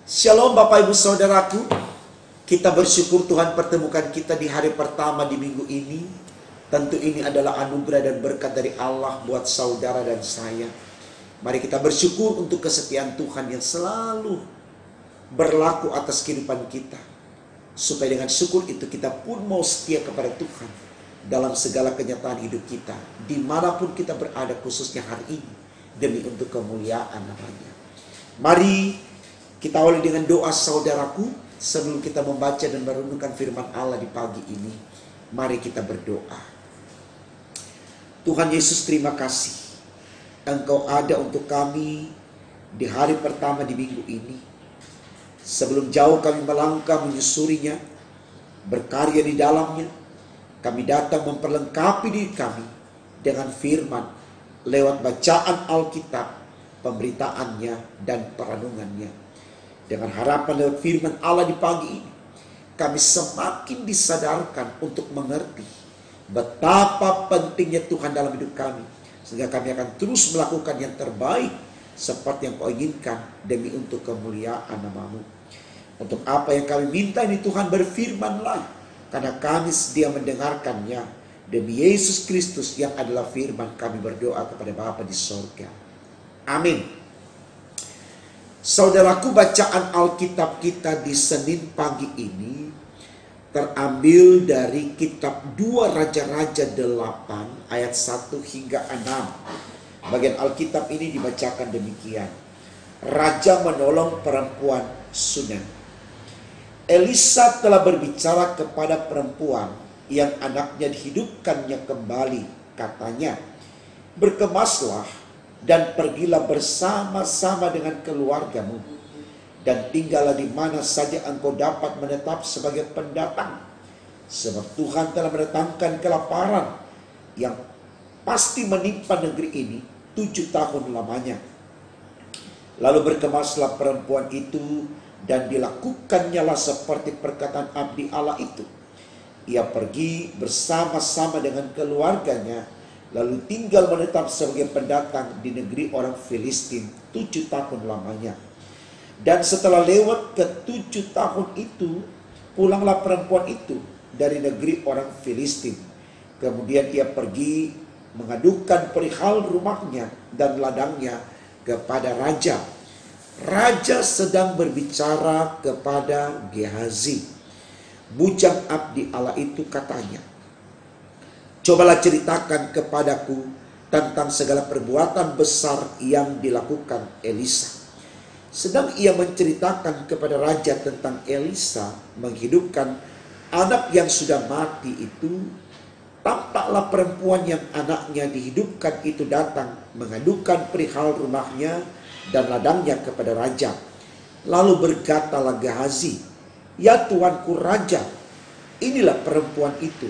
Shalom Bapak Ibu Saudaraku. Kita bersyukur Tuhan pertemukan kita di hari pertama di minggu ini. Tentu ini adalah anugerah dan berkat dari Allah buat saudara dan saya. Mari kita bersyukur untuk kesetiaan Tuhan yang selalu berlaku atas kehidupan kita. Supaya dengan syukur itu kita pun mau setia kepada Tuhan dalam segala kenyataan hidup kita. Dimanapun kita berada, khususnya hari ini, demi untuk kemuliaan namanya. Mari kita awali dengan doa saudaraku sebelum kita membaca dan merenungkan firman Allah di pagi ini. Mari kita berdoa. Tuhan Yesus, terima kasih Engkau ada untuk kami di hari pertama di minggu ini. Sebelum jauh kami melangkah menyusurinya, berkarya di dalamnya, kami datang memperlengkapi diri kami dengan firman lewat bacaan Alkitab, pemberitaannya dan perenungannya. Dengan harapan lewat firman Allah di pagi ini, kami semakin disadarkan untuk mengerti betapa pentingnya Tuhan dalam hidup kami. Sehingga kami akan terus melakukan yang terbaik seperti yang Kau inginkan demi untuk kemuliaan nama-Mu. Untuk apa yang kami minta ini Tuhan, berfirmanlah, karena kami sedia mendengarkannya. Demi Yesus Kristus yang adalah firman, kami berdoa kepada Bapa di sorga. Amin. Saudaraku, bacaan Alkitab kita di Senin pagi ini terambil dari kitab 2 Raja-Raja 8 ayat 1 hingga 6. Bagian Alkitab ini dibacakan demikian. Raja menolong perempuan Sunem. Elisa telah berbicara kepada perempuan yang anaknya dihidupkannya kembali. Katanya, berkemaslah dan pergilah bersama-sama dengan keluargamu, dan tinggallah di mana saja engkau dapat menetap sebagai pendatang. Sebab Tuhan telah mendatangkan kelaparan yang pasti menimpa negeri ini 7 tahun lamanya. Lalu berkemaslah perempuan itu, dan dilakukannya lah seperti perkataan abdi Allah itu. Ia pergi bersama-sama dengan keluarganya, lalu tinggal menetap sebagai pendatang di negeri orang Filistin 7 tahun lamanya. Dan setelah lewat ke-7 tahun itu, pulanglah perempuan itu dari negeri orang Filistin. Kemudian ia pergi mengadukan perihal rumahnya dan ladangnya kepada raja. Raja sedang berbicara kepada Gehazi, bujang abdi Allah itu, katanya, cobalah ceritakan kepadaku tentang segala perbuatan besar yang dilakukan Elisa. Sedang ia menceritakan kepada raja tentang Elisa menghidupkan anak yang sudah mati itu, tampaklah perempuan yang anaknya dihidupkan itu datang mengadukan perihal rumahnya dan ladangnya kepada raja. Lalu berkatalah Gehazi, ya tuanku raja, inilah perempuan itu,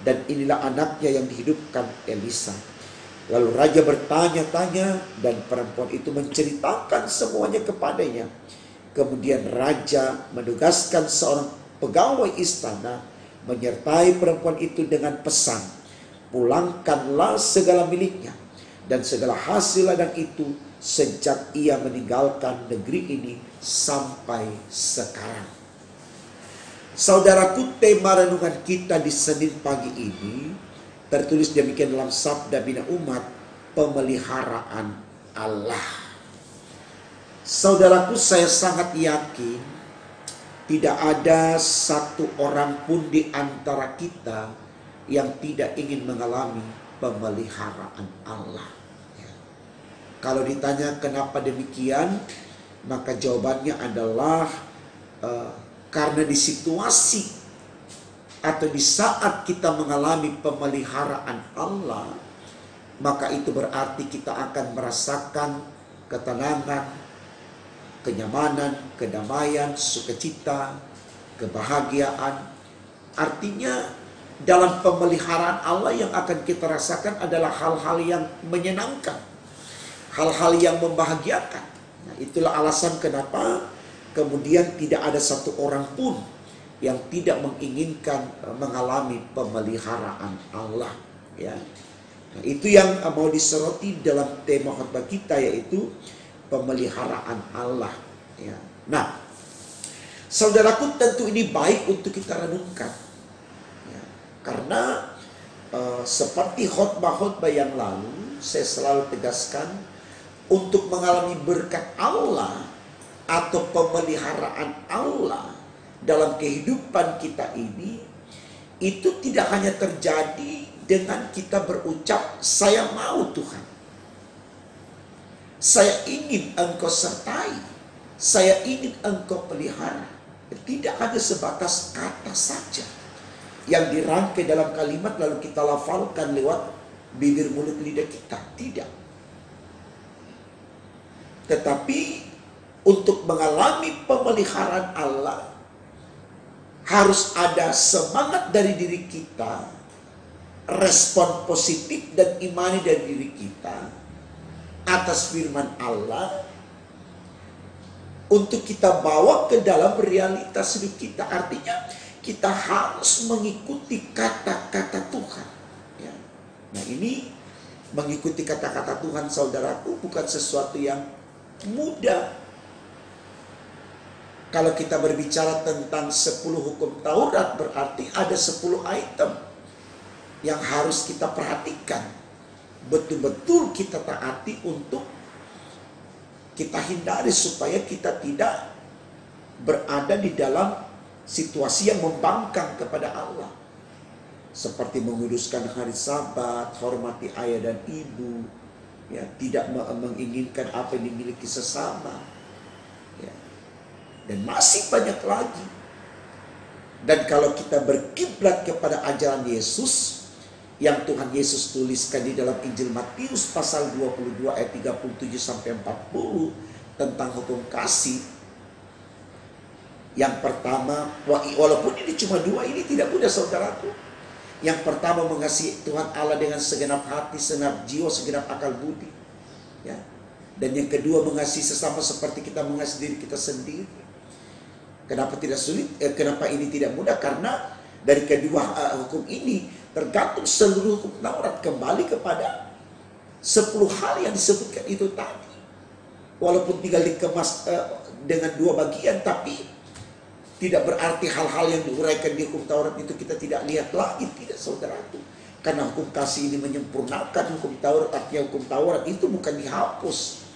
dan inilah anaknya yang dihidupkan Elisa. Lalu raja bertanya-tanya, dan perempuan itu menceritakan semuanya kepadanya. Kemudian raja menugaskan seorang pegawai istana menyertai perempuan itu dengan pesan, pulangkanlah segala miliknya dan segala hasil ladang itu sejak ia meninggalkan negeri ini sampai sekarang. Saudaraku, tema renungan kita di Senin pagi ini tertulis demikian dalam Sabda Bina Umat, pemeliharaan Allah. Saudaraku, saya sangat yakin tidak ada satu orang pun di antara kita yang tidak ingin mengalami pemeliharaan Allah. Kalau ditanya kenapa demikian, maka jawabannya adalah karena di situasi atau di saat kita mengalami pemeliharaan Allah, maka itu berarti kita akan merasakan ketenangan, kenyamanan, kedamaian, sukacita, kebahagiaan. Artinya dalam pemeliharaan Allah yang akan kita rasakan adalah hal-hal yang menyenangkan, hal-hal yang membahagiakan. Nah, itulah alasan kenapa kemudian tidak ada satu orang pun yang tidak menginginkan mengalami pemeliharaan Allah, ya. Nah, itu yang mau disoroti dalam tema khotbah kita, yaitu pemeliharaan Allah, ya. Nah, Saudaraku, tentu ini baik untuk kita renungkan. Ya, karena seperti khotbah-khotbah yang lalu, saya selalu tegaskan, untuk mengalami berkat Allah atau pemeliharaan Allah dalam kehidupan kita ini, itu tidak hanya terjadi dengan kita berucap, saya mau Tuhan, saya ingin Engkau sertai, saya ingin Engkau pelihara. Tidak hanya sebatas kata saja yang dirangkai dalam kalimat lalu kita lafalkan lewat bibir mulut lidah kita. Tidak. Tetapi untuk mengalami pemeliharaan Allah harus ada semangat dari diri kita, respon positif dan imani dari diri kita atas firman Allah, untuk kita bawa ke dalam realitas hidup kita. Artinya kita harus mengikuti kata-kata Tuhan. Ya. Nah, ini mengikuti kata-kata Tuhan, saudaraku, bukan sesuatu yang mudah. Kalau kita berbicara tentang 10 hukum Taurat, berarti ada 10 item yang harus kita perhatikan. Betul-betul kita taati untuk kita hindari supaya kita tidak berada di dalam situasi yang membangkang kepada Allah. Seperti menguduskan hari Sabat, hormati ayah dan ibu, ya, tidak menginginkan apa yang dimiliki sesama, ya, dan masih banyak lagi. Dan kalau kita berkiblat kepada ajaran Yesus yang Tuhan Yesus tuliskan di dalam Injil Matius pasal 22 ayat 37 sampai 40 tentang hukum kasih. Yang pertama, walaupun ini cuma 2, ini tidak mudah, saudaraku. Yang pertama, mengasihi Tuhan Allah dengan segenap hati, segenap jiwa, segenap akal budi. Ya. Dan yang kedua, mengasihi sesama seperti kita mengasihi diri kita sendiri. Kenapa tidak sulit? Kenapa ini tidak mudah? Karena dari kedua hukum ini tergantung seluruh hukum Taurat kembali kepada 10 hal yang disebutkan itu tadi. Walaupun tinggal dikemas dengan 2 bagian, tapi tidak berarti hal-hal yang diuraikan di hukum Taurat itu kita tidak lihat lagi. Tidak, saudaraku. Karena hukum kasih ini menyempurnakan hukum Taurat. Artinya hukum Taurat itu bukan dihapus,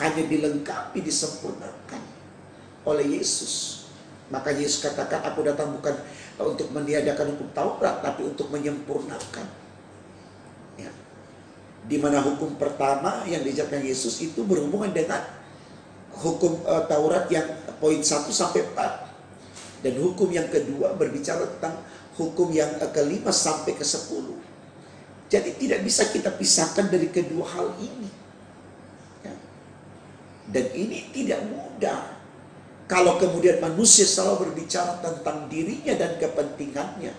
hanya dilengkapi, disempurnakan oleh Yesus. Maka Yesus katakan, aku datang bukan untuk meniadakan hukum Taurat, tapi untuk menyempurnakan. Ya. Di mana hukum pertama yang diajarkan Yesus itu berhubungan dengan hukum Taurat yang poin 1 sampai 4. Dan hukum yang kedua berbicara tentang hukum yang ke-5 sampai ke-10. Jadi tidak bisa kita pisahkan dari kedua hal ini. Ya. Dan ini tidak mudah. Kalau kemudian manusia selalu berbicara tentang dirinya dan kepentingannya,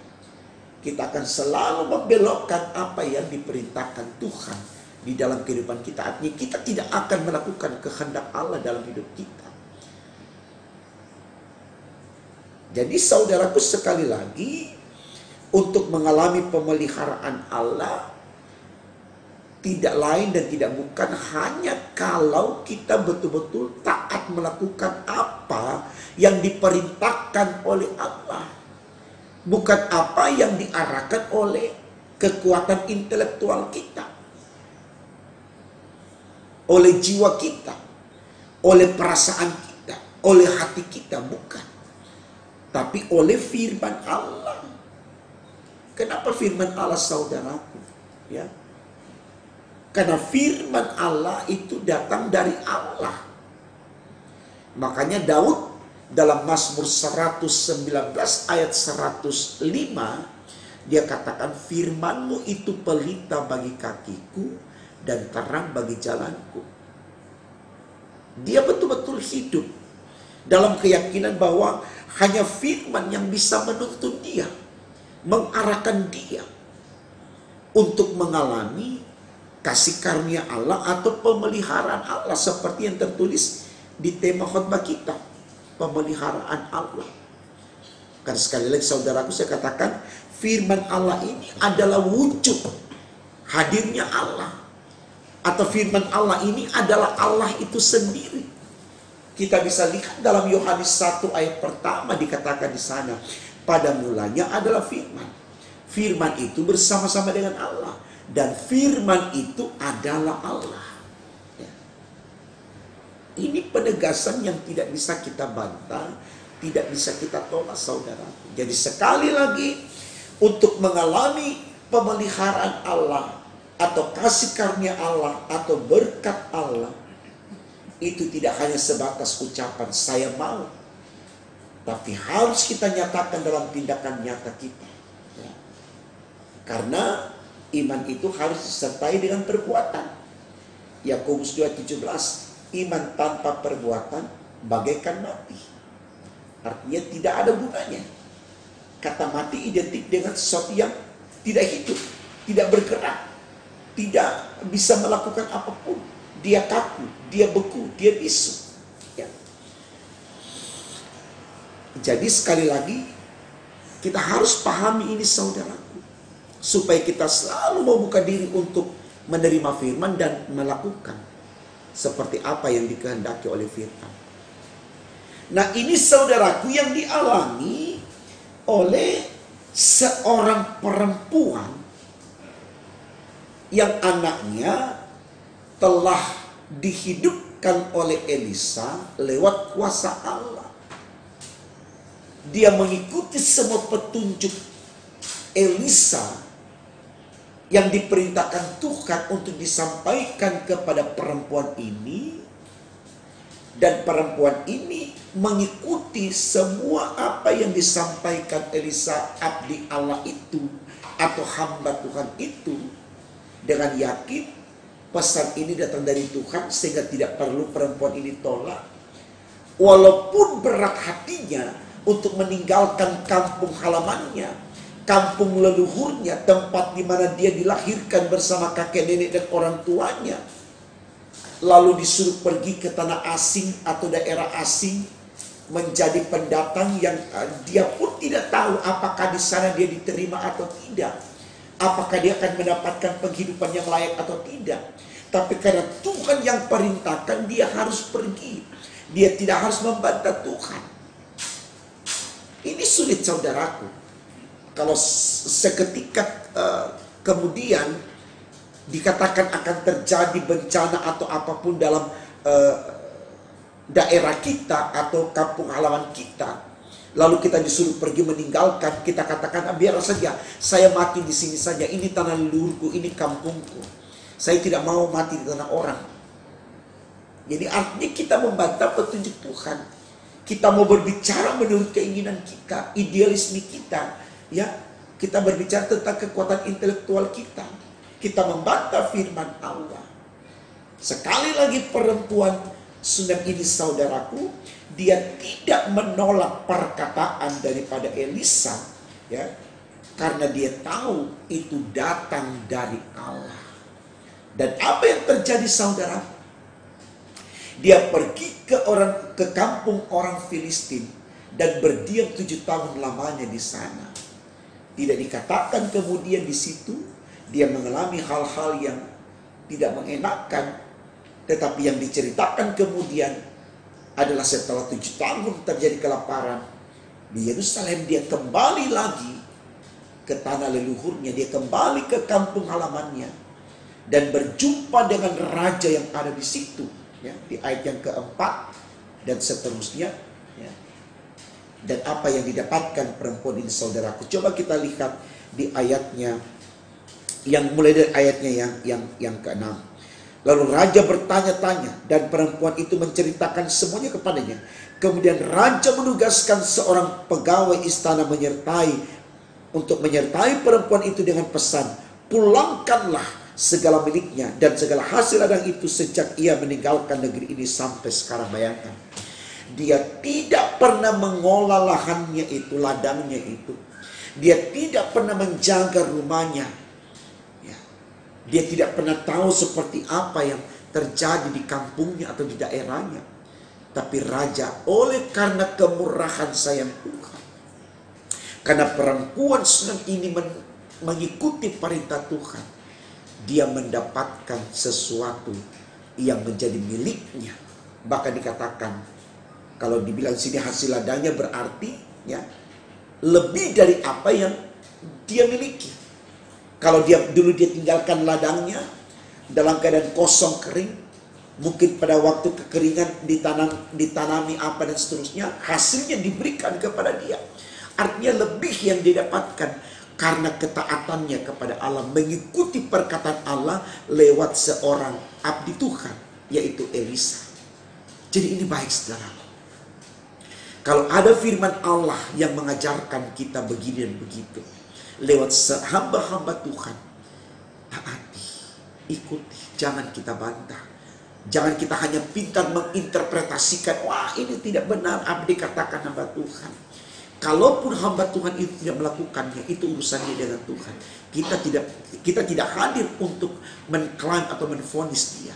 kita akan selalu membelokkan apa yang diperintahkan Tuhan di dalam kehidupan kita. Artinya kita tidak akan melakukan kehendak Allah dalam hidup kita. Jadi saudaraku, sekali lagi, untuk mengalami pemeliharaan Allah tidak lain dan tidak bukan hanya kalau kita betul-betul taat melakukan apa yang diperintahkan oleh Allah. Bukan apa yang diarahkan oleh kekuatan intelektual kita, oleh jiwa kita, oleh perasaan kita, oleh hati kita, bukan. Tapi oleh firman Allah. Kenapa firman Allah, saudaraku? Ya. Karena firman Allah itu datang dari Allah. Makanya Daud dalam Mazmur 119 ayat 105, dia katakan, firman-Mu itu pelita bagi kakiku dan terang bagi jalanku. Dia betul-betul hidup dalam keyakinan bahwa hanya firman yang bisa menuntun dia, mengarahkan dia untuk mengalami kasih karunia Allah atau pemeliharaan Allah, seperti yang tertulis di tema khotbah kita, pemeliharaan Allah. Karena sekali lagi saudaraku, saya katakan firman Allah ini adalah wujud hadirnya Allah, atau firman Allah ini adalah Allah itu sendiri. Kita bisa lihat dalam Yohanes 1 ayat pertama dikatakan di sana, pada mulanya adalah firman. Firman itu bersama-sama dengan Allah. Dan firman itu adalah Allah. Ya. Ini penegasan yang tidak bisa kita bantah, tidak bisa kita tolak, saudara. Jadi sekali lagi, untuk mengalami pemeliharaan Allah, atau kasih karunia Allah, atau berkat Allah, itu tidak hanya sebatas ucapan saya mau, tapi harus kita nyatakan dalam tindakan nyata kita. Ya. Karena iman itu harus disertai dengan perbuatan. Yakobus 2:17, iman tanpa perbuatan bagaikan mati. Artinya tidak ada gunanya. Kata mati identik dengan sesuatu yang tidak hidup, tidak bergerak, tidak bisa melakukan apapun. Dia kaku, dia beku, dia bisu. Ya. Jadi sekali lagi, kita harus pahami ini, saudaraku, supaya kita selalu membuka diri untuk menerima firman dan melakukan seperti apa yang dikehendaki oleh firman. Nah, ini saudaraku yang dialami oleh seorang perempuan yang anaknya telah dihidupkan oleh Elisa lewat kuasa Allah. Dia mengikuti semua petunjuk Elisa yang diperintahkan Tuhan untuk disampaikan kepada perempuan ini. Dan perempuan ini mengikuti semua apa yang disampaikan Elisa, abdi Allah itu, atau hamba Tuhan itu, dengan yakin pesan ini datang dari Tuhan, sehingga tidak perlu perempuan ini tolak. Walaupun berat hatinya untuk meninggalkan kampung halamannya, kampung leluhurnya, tempat di mana dia dilahirkan bersama kakek nenek dan orang tuanya, lalu disuruh pergi ke tanah asing atau daerah asing, menjadi pendatang yang dia pun tidak tahu apakah di sana dia diterima atau tidak, apakah dia akan mendapatkan penghidupan yang layak atau tidak. Tapi karena Tuhan yang perintahkan, dia harus pergi. Dia tidak harus membantah Tuhan. Ini sulit, saudaraku. Kalau seketika kemudian dikatakan akan terjadi bencana atau apapun dalam daerah kita atau kampung halaman kita, lalu kita disuruh pergi meninggalkan, kita katakan, biar saja saya mati di sini saja, ini tanah leluhurku, ini kampungku, saya tidak mau mati di tanah orang. Jadi artinya kita membantah petunjuk Tuhan. Kita mau berbicara menurut keinginan kita, idealisme kita, ya. Kita berbicara tentang kekuatan intelektual kita. Kita membantah firman Allah. Sekali lagi perempuan Sunam ini, saudaraku, dia tidak menolak perkataan daripada Elisa, ya, karena dia tahu itu datang dari Allah. Dan apa yang terjadi, saudara? Dia pergi ke kampung orang Filistin dan berdiam 7 tahun lamanya di sana. Tidak dikatakan kemudian di situ dia mengalami hal-hal yang tidak mengenakan, tetapi yang diceritakan kemudian adalah setelah 7 tahun terjadi kelaparan di Yerusalem, dia kembali lagi ke tanah leluhurnya, dia kembali ke kampung halamannya dan berjumpa dengan raja yang ada di situ, ya, di ayat yang keempat dan seterusnya, ya. Dan apa yang didapatkan perempuan ini, saudaraku, coba kita lihat di ayatnya, yang mulai dari ayatnya yang ke-6. Lalu raja bertanya-tanya dan perempuan itu menceritakan semuanya kepadanya. Kemudian raja menugaskan seorang pegawai istana untuk menyertai perempuan itu dengan pesan, pulangkanlah segala miliknya dan segala hasil ladang itu sejak ia meninggalkan negeri ini sampai sekarang. Bayangkan, dia tidak pernah mengolah lahannya itu, ladangnya itu. Dia tidak pernah menjaga rumahnya. Dia tidak pernah tahu seperti apa yang terjadi di kampungnya atau di daerahnya. Tapi raja, oleh karena kemurahan sayang Tuhan, karena perempuan senang ini mengikuti perintah Tuhan, dia mendapatkan sesuatu yang menjadi miliknya. Bahkan dikatakan Kalau dibilang sini hasil ladangnya berarti ya lebih dari apa yang dia miliki. Kalau dia tinggalkan ladangnya dalam keadaan kosong kering, mungkin pada waktu kekeringan ditanami apa dan seterusnya, hasilnya diberikan kepada dia. Artinya lebih yang didapatkan karena ketaatannya kepada Allah, mengikuti perkataan Allah lewat seorang abdi Tuhan, yaitu Elisa. Jadi ini baik, saudara. Kalau ada firman Allah yang mengajarkan kita begini dan begitu, lewat hamba-hamba Tuhan, taati, ikuti, jangan kita bantah. Jangan kita hanya pintar menginterpretasikan, wah ini tidak benar, abdi katakan hamba Tuhan. Kalaupun hamba Tuhan itu tidak melakukannya, itu urusannya dengan Tuhan. Kita tidak hadir untuk mengklaim atau menvonis dia.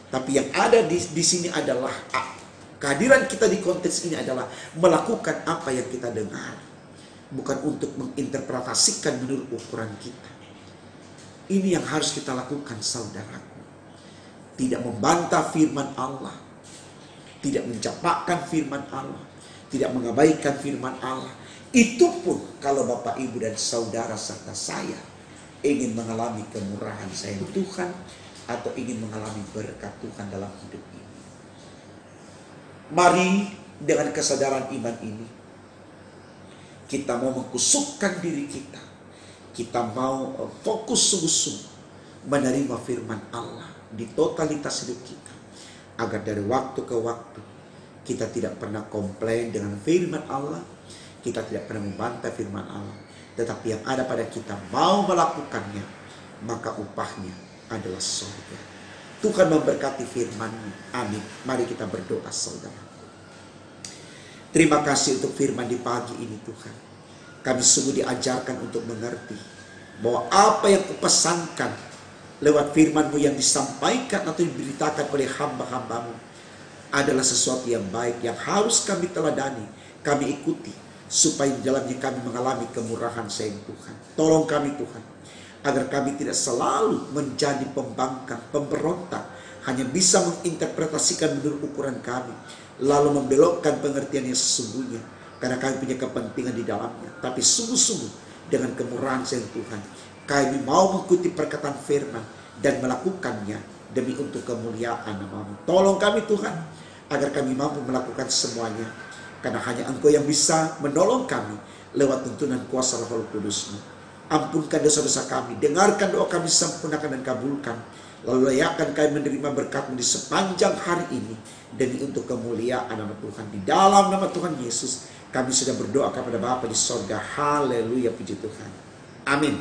Tapi yang ada di sini adalah kehadiran kita di konteks ini adalah melakukan apa yang kita dengar, bukan untuk menginterpretasikan menurut ukuran kita. Ini yang harus kita lakukan, saudaraku. Tidak membantah firman Allah, tidak mencampakkan firman Allah, tidak mengabaikan firman Allah. Itu pun kalau Bapak, Ibu, dan saudara serta saya ingin mengalami kemurahan sayang Tuhan atau ingin mengalami berkat Tuhan dalam hidup ini. Mari dengan kesadaran iman ini kita mau mengkusukkan diri kita. Kita mau fokus sungguh-sungguh menerima firman Allah di totalitas hidup kita, agar dari waktu ke waktu kita tidak pernah komplain dengan firman Allah, kita tidak pernah membantah firman Allah, tetapi yang ada pada kita mau melakukannya, maka upahnya adalah surga. Tuhan memberkati firman-Nya. Amin. Mari kita berdoa, saudara. Terima kasih untuk firman di pagi ini, Tuhan. Kami sungguh diajarkan untuk mengerti bahwa apa yang kupesankan lewat firman-Mu yang disampaikan atau diberitakan oleh hamba-hamba-Mu adalah sesuatu yang baik, yang harus kami teladani, kami ikuti, supaya di dalamnya kami mengalami kemurahan sayang Tuhan. Tolong kami, Tuhan, agar kami tidak selalu menjadi pembangkang, pemberontak, hanya bisa menginterpretasikan menurut ukuran kami, lalu membelokkan pengertian yang sesungguhnya, karena kami punya kepentingan di dalamnya. Tapi sungguh-sungguh dengan kemurahan sayang Tuhan, kami mau mengikuti perkataan firman dan melakukannya demi untuk kemuliaan nama-Mu. Tolong kami, Tuhan, agar kami mampu melakukan semuanya, karena hanya Engkau yang bisa menolong kami lewat tuntunan kuasa Roh Kudus-Mu. Ampunkan dosa-dosa kami, dengarkan doa kami, sempurnakan dan kabulkan, lalu layakkan kami menerima berkat-Mu di sepanjang hari ini demi untuk kemuliaan nama Tuhan. Di dalam nama Tuhan Yesus kami sudah berdoa kepada Bapa di sorga. Haleluya, puji Tuhan. Amin.